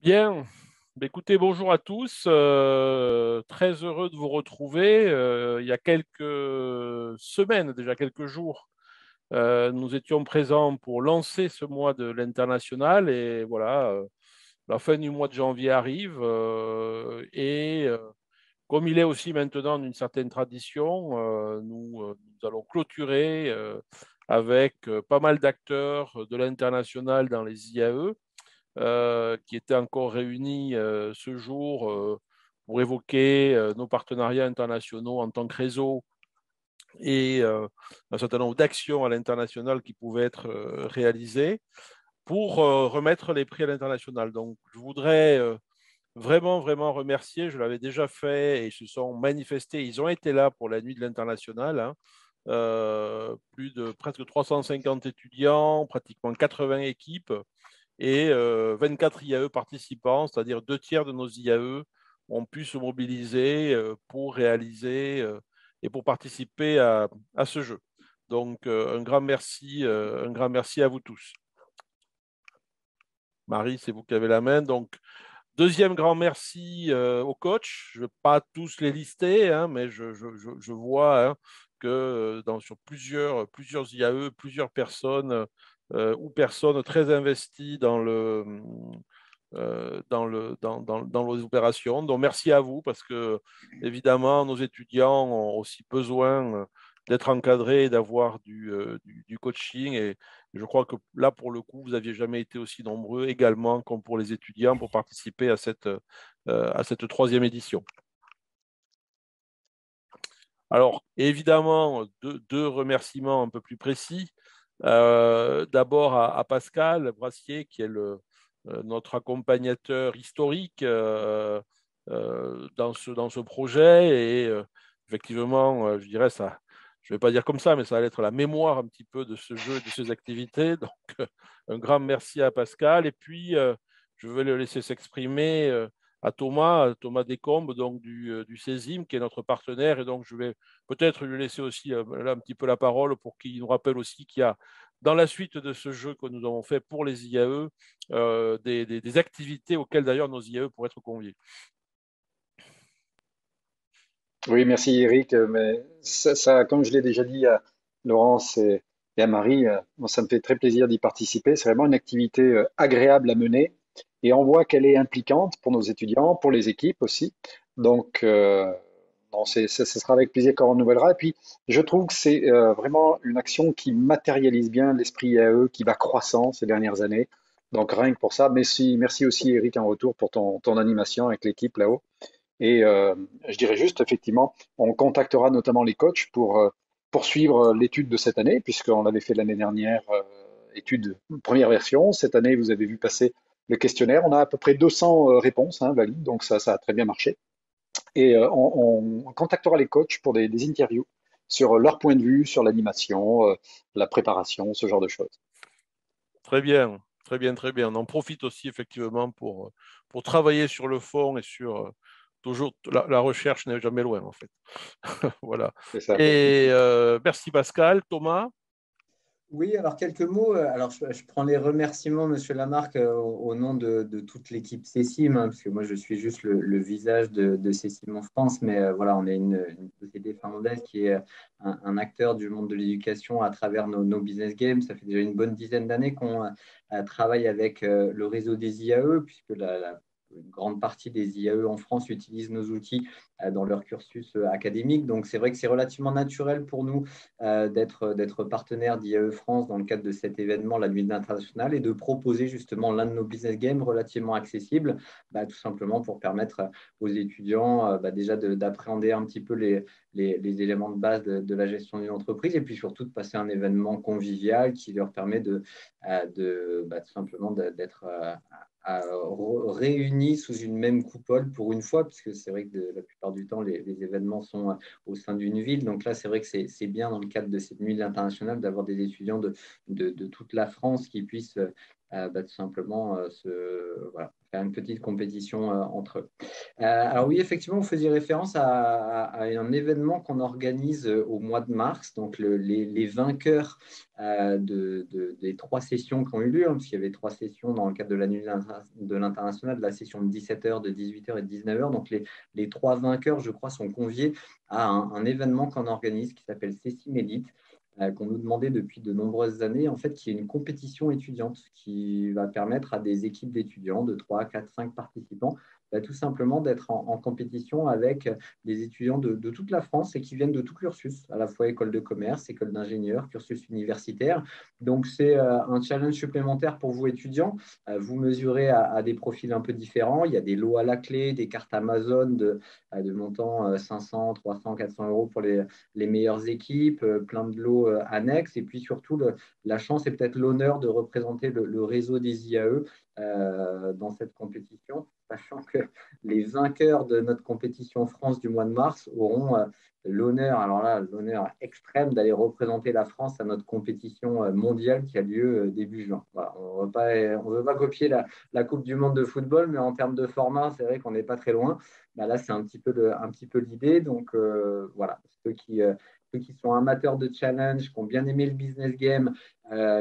Bien. Écoutez, bonjour à tous. Très heureux de vous retrouver. Il y a quelques semaines, déjà quelques jours, nous étions présents pour lancer ce mois de l'international. Et voilà, la fin du mois de janvier arrive. Comme il est aussi maintenant d'une certaine tradition, nous allons clôturer avec pas mal d'acteurs de l'international dans les IAE qui étaient encore réunis ce jour pour évoquer nos partenariats internationaux en tant que réseau et un certain nombre d'actions à l'international qui pouvaient être réalisées pour remettre les prix à l'international. Donc, je voudrais vraiment, vraiment remercier. Je l'avais déjà fait et ils se sont manifestés. Ils ont été là pour la nuit de l'international, hein. Plus de presque 350 étudiants, pratiquement 80 équipes et 24 IAE participants, c'est-à-dire deux tiers de nos IAE ont pu se mobiliser pour réaliser et pour participer à ce jeu. Donc, un grand merci à vous tous. Marie, c'est vous qui avez la main. Donc, deuxième grand merci aux coachs. Je ne vais pas tous les lister, hein, mais je vois hein, que sur plusieurs IAE, plusieurs personnes ou personnes très investies dans les opérations. Donc, merci à vous parce que, évidemment, nos étudiants ont aussi besoin d'être encadrés et d'avoir du coaching. Et je crois que là, pour le coup, vous n'aviez jamais été aussi nombreux également comme pour les étudiants pour participer à cette troisième édition. Alors, évidemment, deux remerciements un peu plus précis. D'abord à Pascal Brassier, qui est notre accompagnateur historique dans ce projet. Et effectivement, je dirais ça, je ne vais pas dire comme ça, mais ça va être la mémoire un petit peu de ce jeu et de ces activités. Donc, un grand merci à Pascal. Et puis, je vais le laisser s'exprimer à Thomas Descombes, donc du CESIM, qui est notre partenaire. Et donc, je vais peut-être lui laisser aussi là, un petit peu la parole pour qu'il nous rappelle aussi qu'il y a, dans la suite de ce jeu que nous avons fait pour les IAE, des activités auxquelles d'ailleurs nos IAE pourraient être conviés. Oui, merci Eric. Mais comme je l'ai déjà dit à Laurence et à Marie, moi, ça me fait très plaisir d'y participer. C'est vraiment une activité agréable à mener et on voit qu'elle est impliquante pour nos étudiants, pour les équipes aussi. Donc, non, ce sera avec plaisir qu'on renouvellera. Et puis, je trouve que c'est vraiment une action qui matérialise bien l'esprit AE qui va croissant ces dernières années. Donc, rien que pour ça, merci aussi Eric en retour pour ton animation avec l'équipe là-haut. Et je dirais juste, effectivement, on contactera notamment les coachs pour poursuivre l'étude de cette année, puisqu'on l'avait fait l'année dernière, étude première version. Cette année, vous avez vu passer le questionnaire. On a à peu près 200 réponses hein, valides, donc ça a très bien marché. Et on contactera les coachs pour des interviews sur leur point de vue, sur l'animation, la préparation, ce genre de choses. Très bien, très bien, très bien. On en profite aussi effectivement pour travailler sur le fond et sur toujours la recherche n'est jamais loin en fait. Voilà. C'est ça. Et merci Pascal, Thomas. Oui, alors quelques mots. Alors, je prends les remerciements, Monsieur Lamarck, au nom de toute l'équipe CECIM, hein, parce que moi, je suis juste le visage de CECIM en France, mais voilà, on est une société finlandaise qui est un acteur du monde de l'éducation à travers nos business games. Ça fait déjà une bonne dizaine d'années qu'on travaille avec le réseau des IAE, puisque une grande partie des IAE en France utilisent nos outils dans leur cursus académique. Donc, c'est vrai que c'est relativement naturel pour nous d'être partenaire d'IAE France dans le cadre de cet événement, la Nuit internationale, et de proposer justement l'un de nos business games relativement accessible, tout simplement pour permettre aux étudiants déjà d'appréhender un petit peu les éléments de base de la gestion d'une entreprise, et puis surtout de passer un événement convivial qui leur permet tout simplement d'être réunis sous une même coupole pour une fois, puisque c'est vrai que la plupart du temps, les événements sont au sein d'une ville. Donc là, c'est vrai que c'est bien dans le cadre de cette nuit internationale d'avoir des étudiants de toute la France qui puissent tout simplement voilà, faire une petite compétition entre eux. Alors oui, effectivement, vous faisiez référence à un événement qu'on organise au mois de mars. Donc les vainqueurs des 3 sessions qui ont eu lieu, hein, parce qu'il y avait 3 sessions dans le cadre de la nuit de l'international, de la session de 17h, de 18h et de 19h. Donc les 3 vainqueurs, je crois, sont conviés à un événement qu'on organise qui s'appelle Cécile Edit, qu'on nous demandait depuis de nombreuses années, en fait, qui est une compétition étudiante qui va permettre à des équipes d'étudiants de 3, 4, 5 participants tout simplement d'être en compétition avec des étudiants de toute la France et qui viennent de tout cursus, à la fois école de commerce, école d'ingénieur, cursus universitaire. Donc, c'est un challenge supplémentaire pour vous étudiants. Vous mesurez à des profils un peu différents. Il y a des lots à la clé, des cartes Amazon de montant 500, 300, 400 euros pour les meilleures équipes, plein de lots annexes. Et puis surtout, la chance et peut-être l'honneur de représenter le réseau des IAE dans cette compétition, sachant que les vainqueurs de notre compétition France du mois de mars auront l'honneur, alors là, l'honneur extrême d'aller représenter la France à notre compétition mondiale qui a lieu début juin. Voilà, on ne veut pas copier la Coupe du Monde de football, mais en termes de format, c'est vrai qu'on n'est pas très loin. Là, c'est un petit peu l'idée. Donc, voilà, ceux qui sont amateurs de challenge, qui ont bien aimé le business game,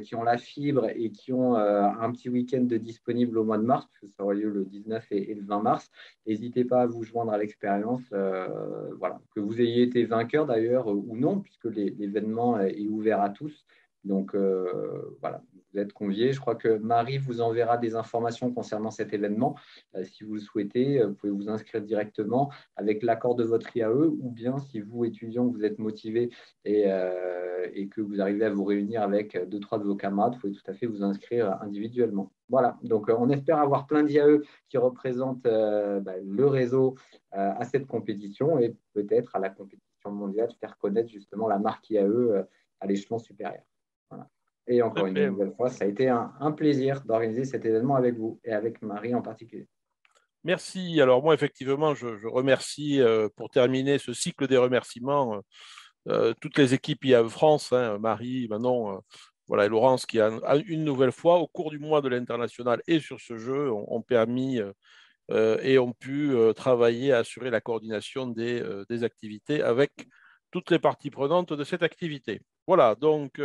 qui ont la fibre et qui ont un petit week-end de disponible au mois de mars, puisque ça aura lieu le 19 et le 20 mars. N'hésitez pas à vous joindre à l'expérience. Voilà. Que vous ayez été vainqueur d'ailleurs ou non, puisque l'événement est ouvert à tous. Donc voilà, vous êtes conviés. Je crois que Marie vous enverra des informations concernant cet événement. Si vous le souhaitez, vous pouvez vous inscrire directement avec l'accord de votre IAE, ou bien si vous, étudiant, vous êtes motivé et que vous arrivez à vous réunir avec 2, 3 de vos camarades, vous pouvez tout à fait vous inscrire individuellement. Voilà, donc on espère avoir plein d'IAE qui représentent le réseau à cette compétition et peut-être à la compétition mondiale faire connaître justement la marque IAE à l'échelon supérieur. Voilà. Et encore Très une bien. nouvelle fois, ça a été un plaisir d'organiser cet événement avec vous et avec Marie en particulier. Merci. Alors moi, effectivement, je remercie pour terminer ce cycle des remerciements toutes les équipes IAE France, hein, Marie, Manon, voilà, et Laurence, qui une nouvelle fois, au cours du mois de l'international et sur ce jeu, ont permis et ont pu travailler à assurer la coordination des activités avec toutes les parties prenantes de cette activité. Voilà, donc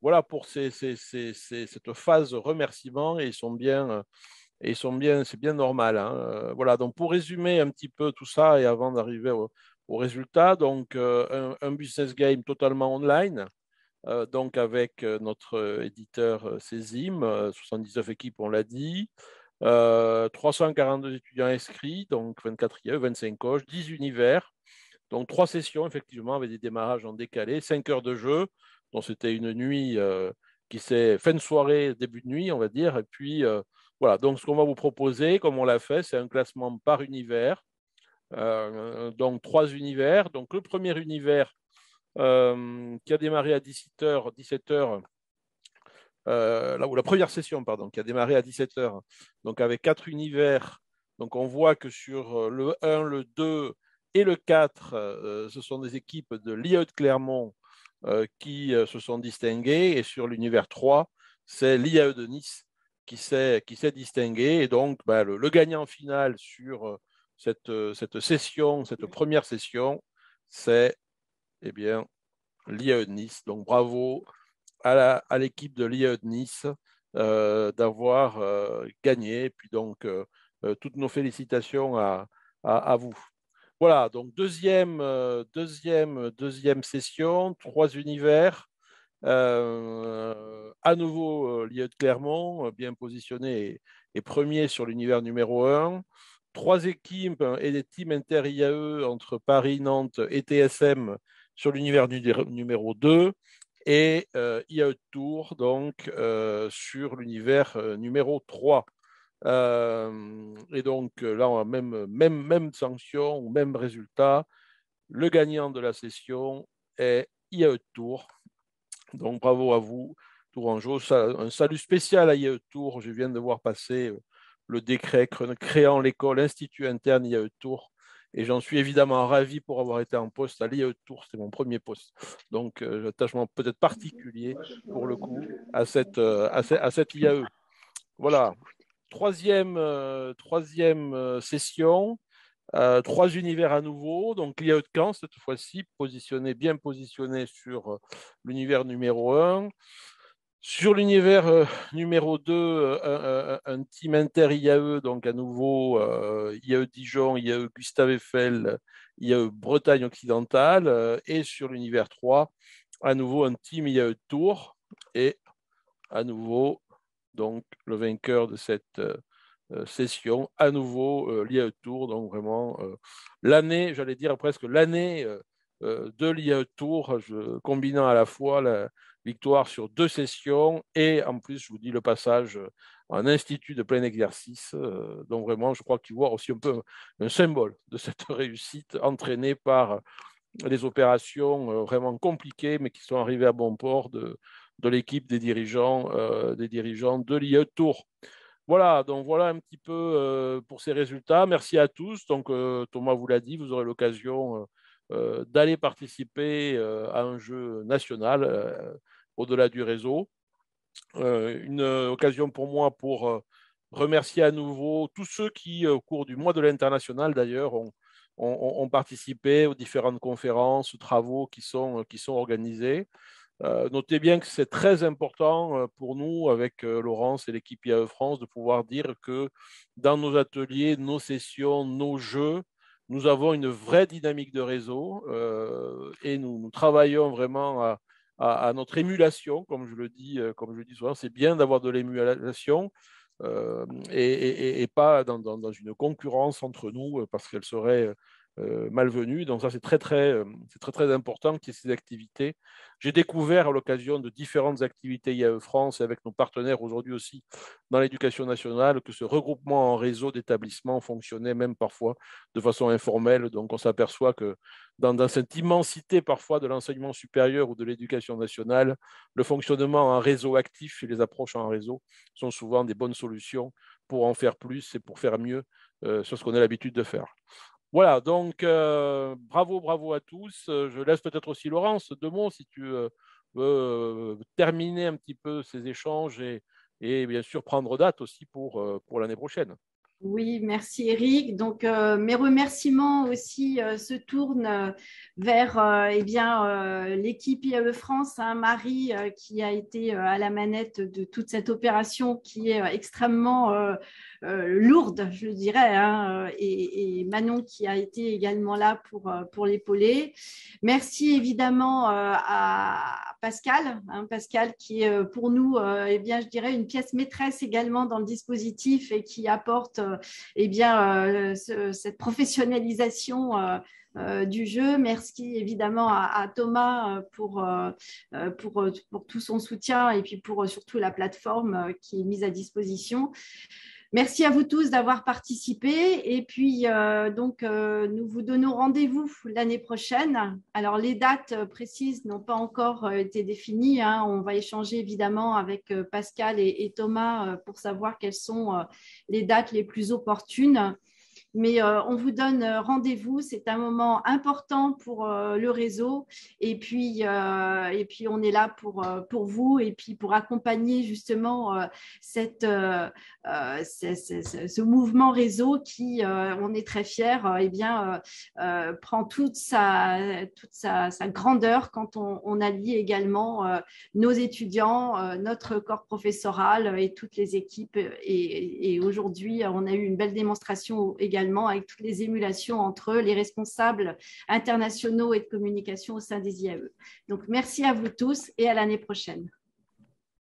voilà pour cette phase remerciement et c'est bien normal, hein. Voilà, donc pour résumer un petit peu tout ça et avant d'arriver au résultat, donc un business game totalement online, donc avec notre éditeur Césim, 79 équipes, on l'a dit, 342 étudiants inscrits, donc 24 IE, 25 coachs, 10 univers, donc 3 sessions effectivement avec des démarrages en décalé, 5 heures de jeu, donc c'était une nuit qui s'est fin de soirée, début de nuit, on va dire, et puis voilà, donc ce qu'on va vous proposer, comme on l'a fait, c'est un classement par univers, donc 3 univers, donc le premier univers qui a démarré à 17h, là où la première session, pardon, qui a démarré à 17h, donc avec 4 univers. Donc on voit que sur le 1, le 2 et le 4, ce sont des équipes de l'IE de Clermont qui se sont distinguées. Et sur l'univers 3, c'est l'IAE de Nice qui s'est distingué. Et donc le gagnant final sur cette session, cette première session, c'est eh bien, l'IAE de Nice. Donc bravo à l'équipe de l'IE de Nice d'avoir gagné. Et puis donc, toutes nos félicitations à vous. Voilà, donc deuxième session, 3 univers. À nouveau, l'IE de Clermont, bien positionné et premier sur l'univers numéro 1. 3 équipes et des teams inter-IAE entre Paris, Nantes et TSM sur l'univers numéro 2 et IAE Tour donc sur l'univers numéro 3. Et donc là, on a même sanction, même résultat. Le gagnant de la session est IAE Tour. Donc bravo à vous, Tourangeau. Un salut spécial à IAE Tour. Je viens de voir passer le décret créant l'école Institut interne IAE Tour. Et j'en suis évidemment ravi pour avoir été en poste à l'IAE Tour. C'était mon premier poste. Donc, attachement peut-être particulier pour le coup à cette IAE. Voilà. Troisième session. Trois univers à nouveau, donc l'IAE de Caen cette fois-ci, bien positionné sur l'univers numéro 1. Sur l'univers numéro 2, un team inter-IAE, donc à nouveau IAE Dijon, IAE Gustave Eiffel, IAE Bretagne occidentale, et sur l'univers 3, à nouveau un team IAE Tours, et à nouveau donc le vainqueur de cette session, à nouveau l'IAE Tour, donc vraiment l'année, j'allais dire presque l'année de l'IAE Tour, combinant à la fois la victoire sur 2 sessions et en plus, je vous dis, le passage en institut de plein exercice. Donc vraiment, je crois qu'il voit aussi un peu un symbole de cette réussite entraînée par les opérations vraiment compliquées, mais qui sont arrivées à bon port de l'équipe des dirigeants de l'IAE Tour. Voilà, donc voilà un petit peu pour ces résultats. Merci à tous. Donc Thomas vous l'a dit, vous aurez l'occasion d'aller participer à un jeu national au-delà du réseau. Une occasion pour moi pour remercier à nouveau tous ceux qui, au cours du mois de l'international d'ailleurs, ont participé aux différentes conférences, travaux qui sont organisés. Notez bien que c'est très important pour nous, avec Laurence et l'équipe IAE France, de pouvoir dire que dans nos ateliers, nos sessions, nos jeux, nous avons une vraie dynamique de réseau et nous travaillons vraiment à notre émulation, comme je le dis souvent. C'est bien d'avoir de l'émulation et pas dans une concurrence entre nous parce qu'elle serait malvenue. Donc ça, c'est très important qu'il y ait ces activités. J'ai découvert à l'occasion de différentes activités IAE France et avec nos partenaires aujourd'hui aussi dans l'éducation nationale que ce regroupement en réseau d'établissements fonctionnait même parfois de façon informelle. Donc on s'aperçoit que dans cette immensité parfois de l'enseignement supérieur ou de l'éducation nationale, le fonctionnement en réseau actif et les approches en réseau sont souvent des bonnes solutions pour en faire plus et pour faire mieux sur ce qu'on a l'habitude de faire. Voilà, donc bravo à tous. Je laisse peut-être aussi Laurence, 2 mots si tu veux terminer un petit peu ces échanges et bien sûr prendre date aussi pour l'année prochaine. Oui, merci Eric. Donc, mes remerciements aussi se tournent vers eh bien, l'équipe IAE France, hein, Marie qui a été à la manette de toute cette opération qui est extrêmement lourde, je dirais, hein, et Manon qui a été également là pour l'épauler. Merci évidemment à Pascal, hein, Pascal qui est pour nous, eh bien, je dirais, une pièce maîtresse également dans le dispositif et qui apporte eh bien, cette professionnalisation du jeu. Merci évidemment à Thomas pour tout son soutien et puis pour surtout la plateforme qui est mise à disposition. Merci à vous tous d'avoir participé et puis nous vous donnons rendez-vous l'année prochaine. Alors les dates précises n'ont pas encore été définies, hein. On va échanger évidemment avec Pascal et Thomas pour savoir quelles sont les dates les plus opportunes. Mais on vous donne rendez-vous. C'est un moment important pour le réseau. Et puis, on est là pour vous et puis pour accompagner justement ce mouvement réseau qui, on est très fiers, prend toute sa grandeur quand on allie également nos étudiants, notre corps professoral et toutes les équipes. Et aujourd'hui, on a eu une belle démonstration également avec toutes les émulations entre les responsables internationaux et de communication au sein des IAE. Donc, merci à vous tous et à l'année prochaine.